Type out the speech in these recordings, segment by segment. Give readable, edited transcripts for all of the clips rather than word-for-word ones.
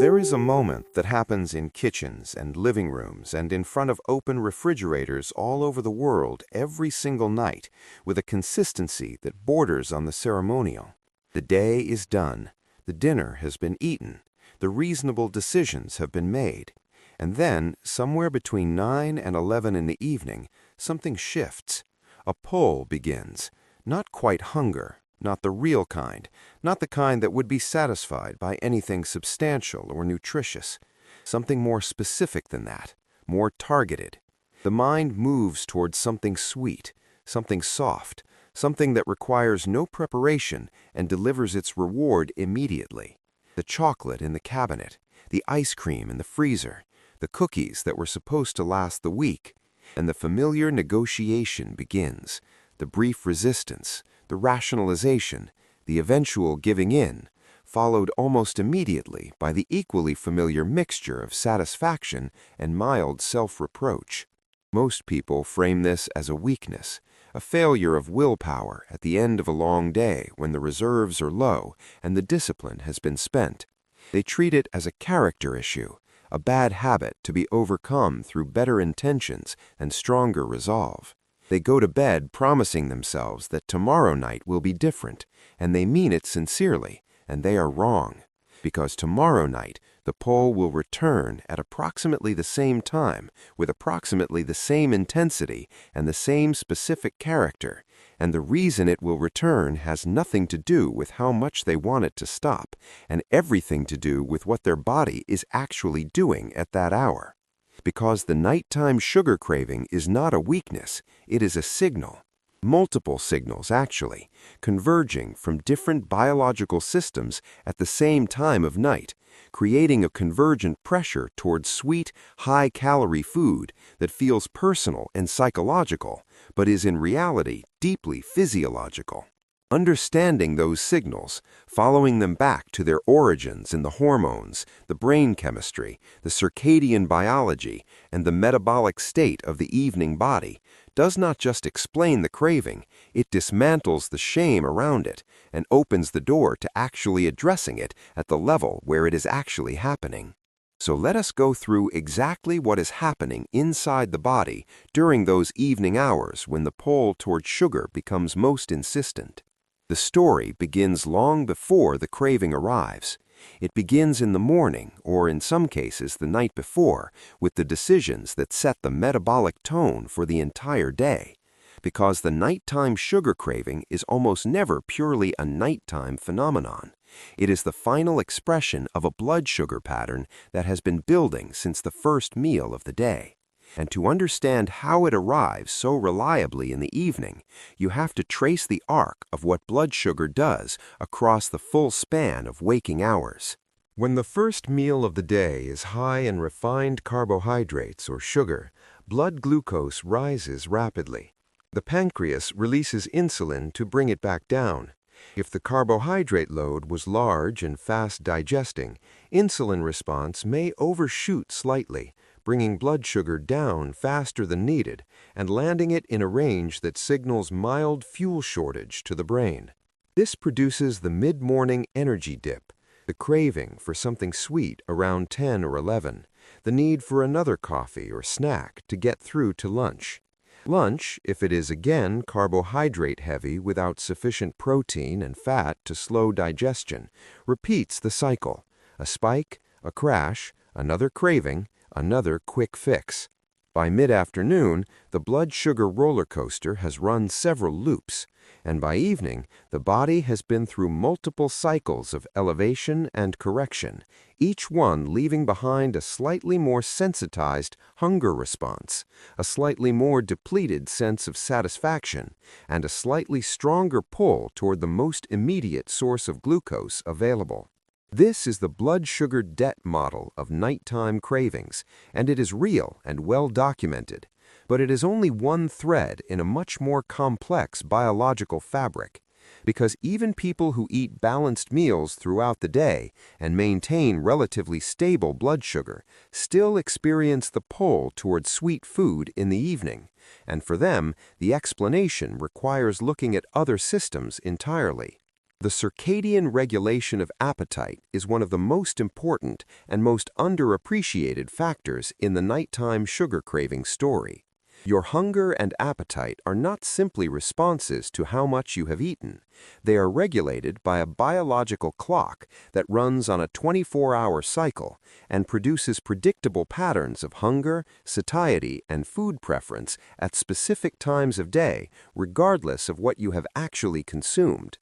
There is a moment that happens in kitchens and living rooms and in front of open refrigerators all over the world every single night with a consistency that borders on the ceremonial. The day is done, the dinner has been eaten, the reasonable decisions have been made, and then, somewhere between 9 and 11 in the evening, something shifts. A pull begins, not quite hunger, not the real kind, not the kind that would be satisfied by anything substantial or nutritious. Something more specific than that, more targeted. The mind moves towards something sweet, something soft, something that requires no preparation and delivers its reward immediately. The chocolate in the cabinet, the ice cream in the freezer, the cookies that were supposed to last the week, and the familiar negotiation begins, the brief resistance, the rationalization, the eventual giving in, followed almost immediately by the equally familiar mixture of satisfaction and mild self-reproach. Most people frame this as a weakness, a failure of willpower at the end of a long day when the reserves are low and the discipline has been spent. They treat it as a character issue, a bad habit to be overcome through better intentions and stronger resolve. They go to bed promising themselves that tomorrow night will be different, and they mean it sincerely, and they are wrong. Because tomorrow night, the pull will return at approximately the same time, with approximately the same intensity and the same specific character, and the reason it will return has nothing to do with how much they want it to stop, and everything to do with what their body is actually doing at that hour. Because the nighttime sugar craving is not a weakness, it is a signal. Multiple signals, actually, converging from different biological systems at the same time of night, creating a convergent pressure towards sweet, high-calorie food that feels personal and psychological, but is in reality deeply physiological. Understanding those signals, following them back to their origins in the hormones, the brain chemistry, the circadian biology, and the metabolic state of the evening body, does not just explain the craving, it dismantles the shame around it and opens the door to actually addressing it at the level where it is actually happening. So let us go through exactly what is happening inside the body during those evening hours when the pull toward sugar becomes most insistent. The story begins long before the craving arrives. It begins in the morning, or in some cases the night before, with the decisions that set the metabolic tone for the entire day. Because the nighttime sugar craving is almost never purely a nighttime phenomenon. It is the final expression of a blood sugar pattern that has been building since the first meal of the day. And to understand how it arrives so reliably in the evening, you have to trace the arc of what blood sugar does across the full span of waking hours. When the first meal of the day is high in refined carbohydrates or sugar, blood glucose rises rapidly. The pancreas releases insulin to bring it back down. If the carbohydrate load was large and fast digesting, insulin response may overshoot slightly, bringing blood sugar down faster than needed and landing it in a range that signals mild fuel shortage to the brain. This produces the mid-morning energy dip, the craving for something sweet around 10 or 11, the need for another coffee or snack to get through to lunch. Lunch, if it is again carbohydrate-heavy without sufficient protein and fat to slow digestion, repeats the cycle. A spike, a crash, another craving, another quick fix. By mid-afternoon, the blood sugar roller coaster has run several loops, and by evening, the body has been through multiple cycles of elevation and correction, each one leaving behind a slightly more sensitized hunger response, a slightly more depleted sense of satisfaction, and a slightly stronger pull toward the most immediate source of glucose available. This is the blood sugar debt model of nighttime cravings, and it is real and well documented. But it is only one thread in a much more complex biological fabric, because even people who eat balanced meals throughout the day and maintain relatively stable blood sugar still experience the pull toward sweet food in the evening, and for them, the explanation requires looking at other systems entirely. The circadian regulation of appetite is one of the most important and most underappreciated factors in the nighttime sugar craving story. Your hunger and appetite are not simply responses to how much you have eaten. They are regulated by a biological clock that runs on a 24-hour cycle and produces predictable patterns of hunger, satiety, and food preference at specific times of day, regardless of what you have actually consumed.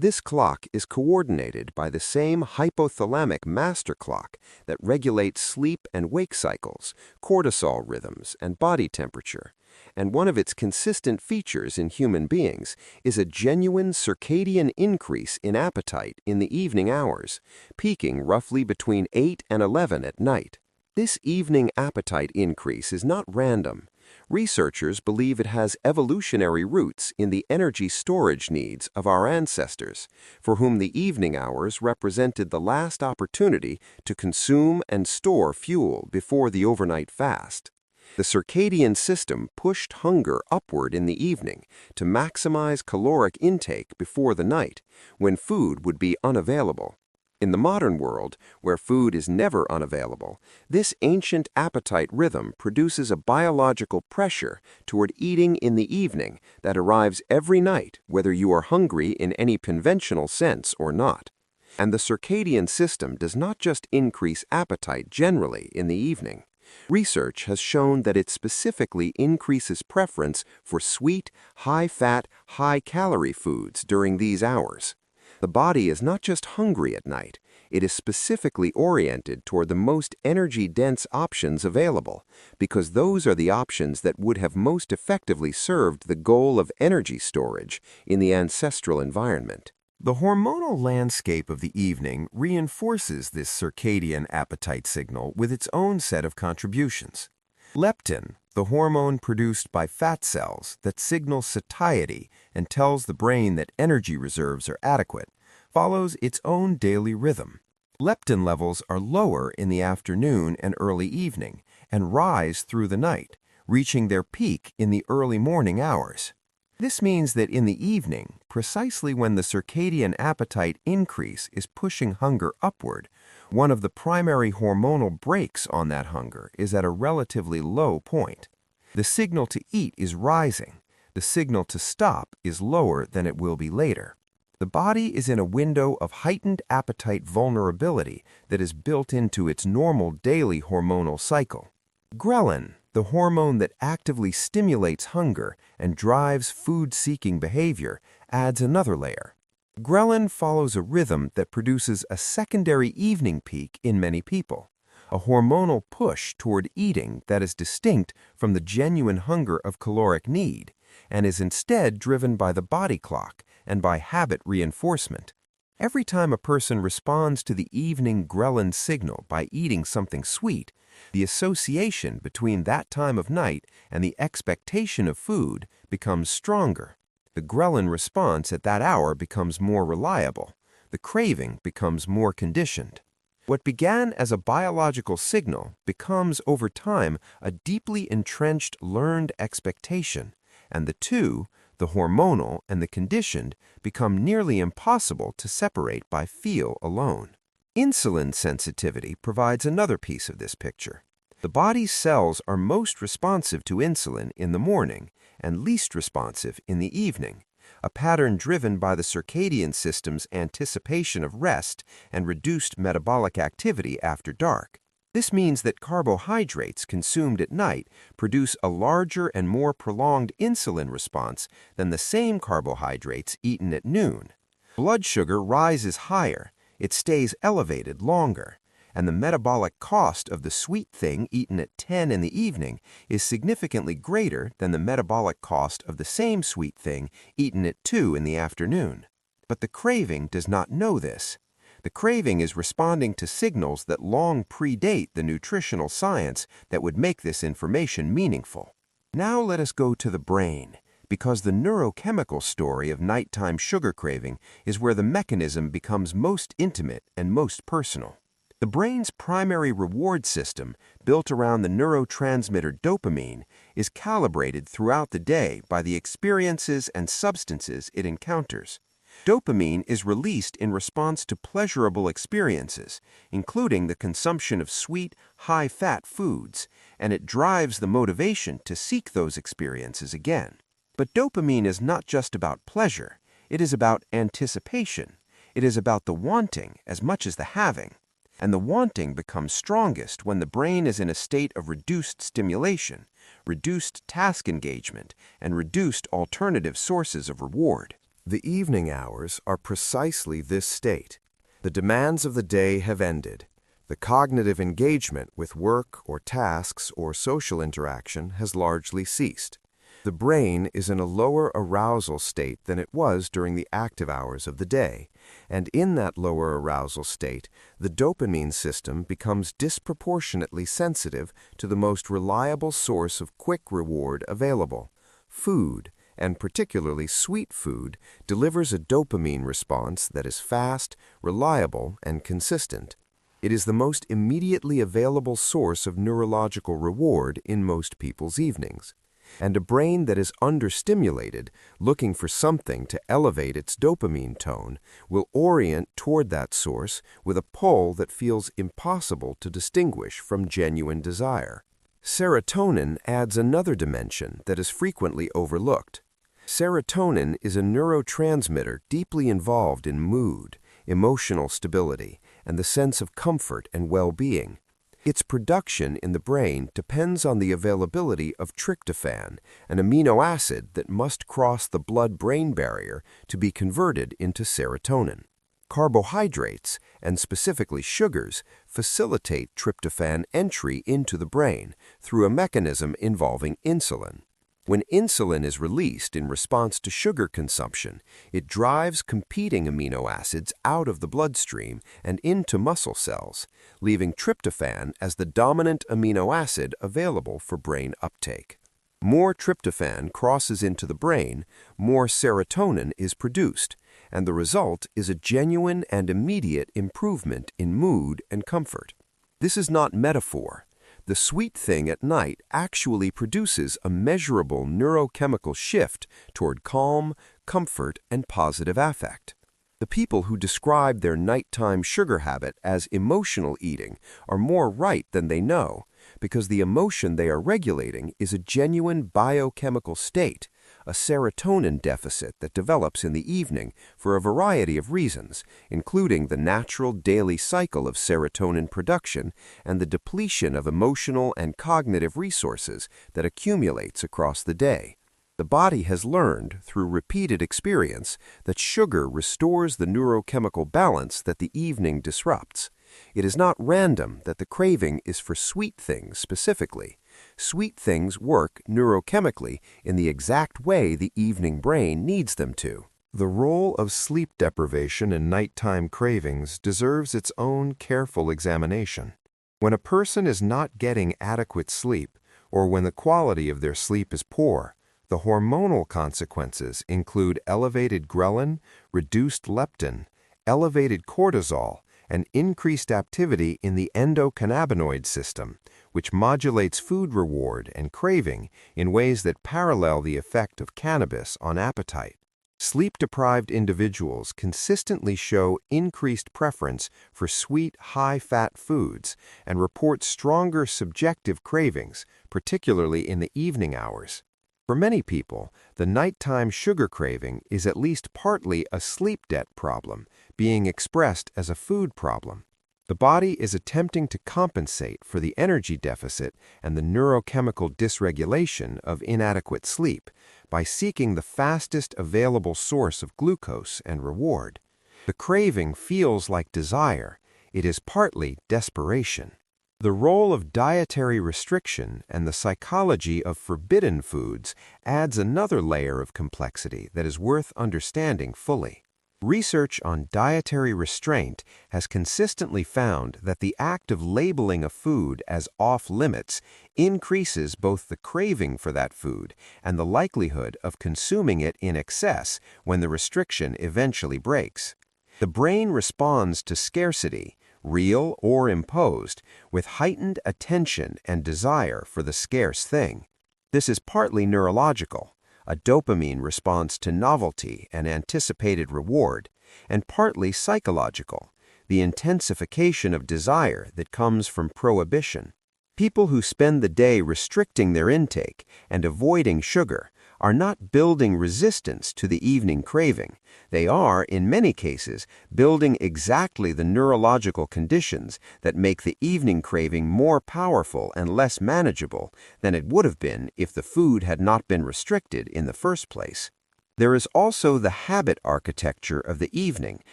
This clock is coordinated by the same hypothalamic master clock that regulates sleep and wake cycles, cortisol rhythms, and body temperature. And one of its consistent features in human beings is a genuine circadian increase in appetite in the evening hours, peaking roughly between 8 and 11 at night. This evening appetite increase is not random. Researchers believe it has evolutionary roots in the energy storage needs of our ancestors, for whom the evening hours represented the last opportunity to consume and store fuel before the overnight fast. The circadian system pushed hunger upward in the evening to maximize caloric intake before the night, when food would be unavailable. In the modern world, where food is never unavailable, this ancient appetite rhythm produces a biological pressure toward eating in the evening that arrives every night, whether you are hungry in any conventional sense or not. And the circadian system does not just increase appetite generally in the evening. Research has shown that it specifically increases preference for sweet, high-fat, high-calorie foods during these hours. The body is not just hungry at night, it is specifically oriented toward the most energy-dense options available, because those are the options that would have most effectively served the goal of energy storage in the ancestral environment. The hormonal landscape of the evening reinforces this circadian appetite signal with its own set of contributions. Leptin, the hormone produced by fat cells that signals satiety and tells the brain that energy reserves are adequate, follows its own daily rhythm. Leptin levels are lower in the afternoon and early evening and rise through the night, reaching their peak in the early morning hours. This means that in the evening, precisely when the circadian appetite increase is pushing hunger upward, one of the primary hormonal brakes on that hunger is at a relatively low point. The signal to eat is rising. The signal to stop is lower than it will be later. The body is in a window of heightened appetite vulnerability that is built into its normal daily hormonal cycle. Ghrelin, the hormone that actively stimulates hunger and drives food-seeking behavior, adds another layer. Ghrelin follows a rhythm that produces a secondary evening peak in many people, a hormonal push toward eating that is distinct from the genuine hunger of caloric need and is instead driven by the body clock and by habit reinforcement. Every time a person responds to the evening ghrelin signal by eating something sweet, the association between that time of night and the expectation of food becomes stronger. The ghrelin response at that hour becomes more reliable. The craving becomes more conditioned. What began as a biological signal becomes, over time, a deeply entrenched learned expectation, and the two, the hormonal and the conditioned, become nearly impossible to separate by feel alone. Insulin sensitivity provides another piece of this picture. The body's cells are most responsive to insulin in the morning and least responsive in the evening, a pattern driven by the circadian system's anticipation of rest and reduced metabolic activity after dark. This means that carbohydrates consumed at night produce a larger and more prolonged insulin response than the same carbohydrates eaten at noon. Blood sugar rises higher, it stays elevated longer, and the metabolic cost of the sweet thing eaten at 10 in the evening is significantly greater than the metabolic cost of the same sweet thing eaten at 2 in the afternoon. But the craving does not know this. The craving is responding to signals that long predate the nutritional science that would make this information meaningful. Now let us go to the brain, because the neurochemical story of nighttime sugar craving is where the mechanism becomes most intimate and most personal. The brain's primary reward system, built around the neurotransmitter dopamine, is calibrated throughout the day by the experiences and substances it encounters. Dopamine is released in response to pleasurable experiences, including the consumption of sweet, high-fat foods, and it drives the motivation to seek those experiences again. But dopamine is not just about pleasure. It is about anticipation. It is about the wanting as much as the having. And the wanting becomes strongest when the brain is in a state of reduced stimulation, reduced task engagement, and reduced alternative sources of reward. The evening hours are precisely this state. The demands of the day have ended. The cognitive engagement with work or tasks or social interaction has largely ceased. The brain is in a lower arousal state than it was during the active hours of the day, and in that lower arousal state, the dopamine system becomes disproportionately sensitive to the most reliable source of quick reward available. Food, and particularly sweet food, delivers a dopamine response that is fast, reliable, and consistent. It is the most immediately available source of neurological reward in most people's evenings. And a brain that is understimulated, looking for something to elevate its dopamine tone, will orient toward that source with a pull that feels impossible to distinguish from genuine desire. Serotonin adds another dimension that is frequently overlooked. Serotonin is a neurotransmitter deeply involved in mood, emotional stability, and the sense of comfort and well-being. Its production in the brain depends on the availability of tryptophan, an amino acid that must cross the blood-brain barrier to be converted into serotonin. Carbohydrates, and specifically sugars, facilitate tryptophan entry into the brain through a mechanism involving insulin. When insulin is released in response to sugar consumption, it drives competing amino acids out of the bloodstream and into muscle cells, leaving tryptophan as the dominant amino acid available for brain uptake. More tryptophan crosses into the brain, more serotonin is produced, and the result is a genuine and immediate improvement in mood and comfort. This is not metaphor. The sweet thing at night actually produces a measurable neurochemical shift toward calm, comfort, and positive affect. The people who describe their nighttime sugar habit as emotional eating are more right than they know, because the emotion they are regulating is a genuine biochemical state, a serotonin deficit that develops in the evening for a variety of reasons, including the natural daily cycle of serotonin production and the depletion of emotional and cognitive resources that accumulates across the day. The body has learned, through repeated experience, that sugar restores the neurochemical balance that the evening disrupts. It is not random that the craving is for sweet things specifically. Sweet things work neurochemically in the exact way the evening brain needs them to. The role of sleep deprivation in nighttime cravings deserves its own careful examination. When a person is not getting adequate sleep, or when the quality of their sleep is poor, the hormonal consequences include elevated ghrelin, reduced leptin, elevated cortisol, and increased activity in the endocannabinoid system, which modulates food reward and craving in ways that parallel the effect of cannabis on appetite. Sleep-deprived individuals consistently show increased preference for sweet, high-fat foods and report stronger subjective cravings, particularly in the evening hours. For many people, the nighttime sugar craving is at least partly a sleep debt problem, being expressed as a food problem. The body is attempting to compensate for the energy deficit and the neurochemical dysregulation of inadequate sleep by seeking the fastest available source of glucose and reward. The craving feels like desire. It is partly desperation. The role of dietary restriction and the psychology of forbidden foods adds another layer of complexity that is worth understanding fully. Research on dietary restraint has consistently found that the act of labeling a food as off-limits increases both the craving for that food and the likelihood of consuming it in excess when the restriction eventually breaks. The brain responds to scarcity, real or imposed, with heightened attention and desire for the scarce thing. This is partly neurological. a dopamine response to novelty and anticipated reward, and partly psychological, the intensification of desire that comes from prohibition. People who spend the day restricting their intake and avoiding sugar are not building resistance to the evening craving. They are, in many cases, building exactly the neurological conditions that make the evening craving more powerful and less manageable than it would have been if the food had not been restricted in the first place. There is also the habit architecture of the evening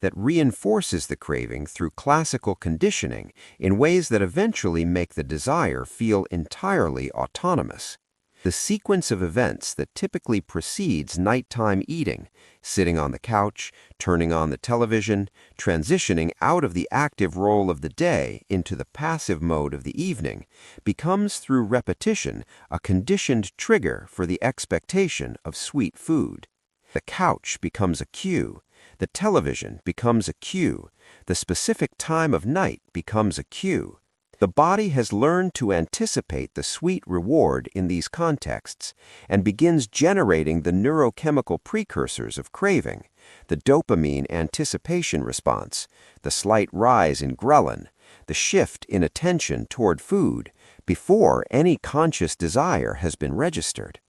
that reinforces the craving through classical conditioning in ways that eventually make the desire feel entirely autonomous. The sequence of events that typically precedes nighttime eating, sitting on the couch, turning on the television, transitioning out of the active role of the day into the passive mode of the evening, becomes through repetition a conditioned trigger for the expectation of sweet food. The couch becomes a cue, the television becomes a cue, the specific time of night becomes a cue. The body has learned to anticipate the sweet reward in these contexts and begins generating the neurochemical precursors of craving, the dopamine anticipation response, the slight rise in ghrelin, the shift in attention toward food, before any conscious desire has been registered.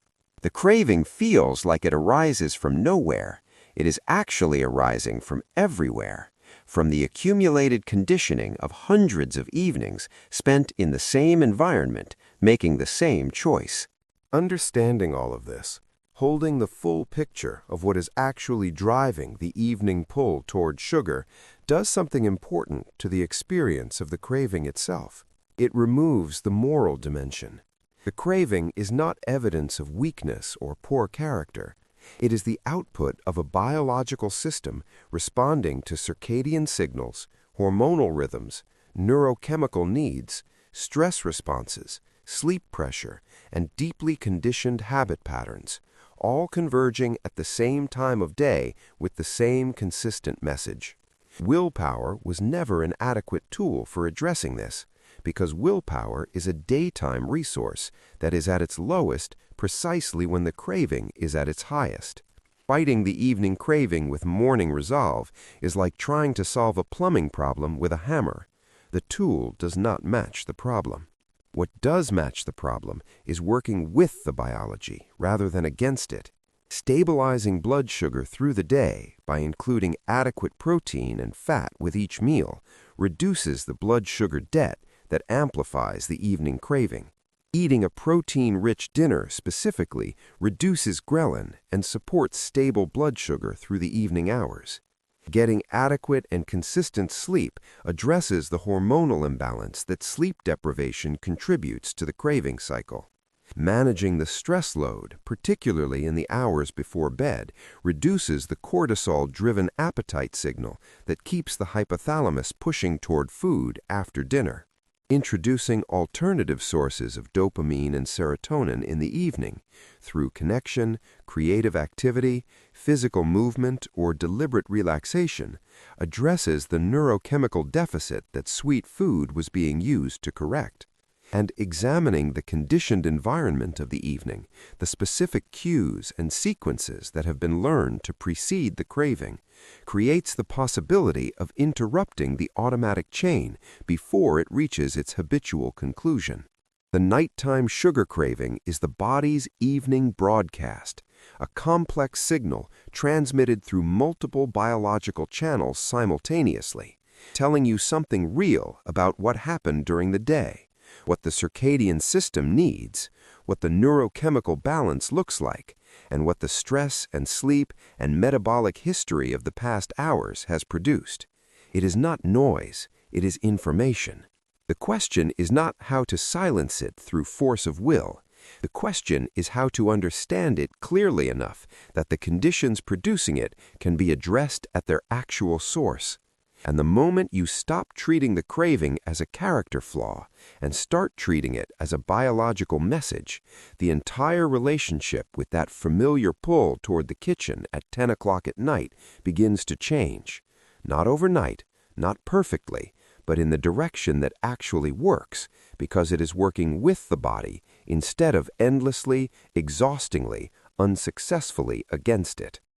The craving feels like it arises from nowhere. It is actually arising from everywhere, from the accumulated conditioning of hundreds of evenings spent in the same environment, making the same choice. Understanding all of this, holding the full picture of what is actually driving the evening pull toward sugar, does something important to the experience of the craving itself. It removes the moral dimension. The craving is not evidence of weakness or poor character. It is the output of a biological system responding to circadian signals, hormonal rhythms, neurochemical needs, stress responses, sleep pressure, and deeply conditioned habit patterns, all converging at the same time of day with the same consistent message. Willpower was never an adequate tool for addressing this, because willpower is a daytime resource that is at its lowest precisely when the craving is at its highest. Fighting the evening craving with morning resolve is like trying to solve a plumbing problem with a hammer. The tool does not match the problem. What does match the problem is working with the biology rather than against it. Stabilizing blood sugar through the day by including adequate protein and fat with each meal reduces the blood sugar debt that amplifies the evening craving. Eating a protein-rich dinner specifically reduces ghrelin and supports stable blood sugar through the evening hours. Getting adequate and consistent sleep addresses the hormonal imbalance that sleep deprivation contributes to the craving cycle. Managing the stress load, particularly in the hours before bed, reduces the cortisol-driven appetite signal that keeps the hypothalamus pushing toward food after dinner. Introducing alternative sources of dopamine and serotonin in the evening through connection, creative activity, physical movement, or deliberate relaxation addresses the neurochemical deficit that sweet food was being used to correct. And examining the conditioned environment of the evening, the specific cues and sequences that have been learned to precede the craving, creates the possibility of interrupting the automatic chain before it reaches its habitual conclusion. The nighttime sugar craving is the body's evening broadcast, a complex signal transmitted through multiple biological channels simultaneously, telling you something real about what happened during the day, what the circadian system needs, what the neurochemical balance looks like, and what the stress and sleep and metabolic history of the past hours has produced. It is not noise, it is information. The question is not how to silence it through force of will. The question is how to understand it clearly enough that the conditions producing it can be addressed at their actual source. And the moment you stop treating the craving as a character flaw and start treating it as a biological message, the entire relationship with that familiar pull toward the kitchen at 10 o'clock at night begins to change. Not overnight, not perfectly, but in the direction that actually works, because it is working with the body instead of endlessly, exhaustingly, unsuccessfully against it.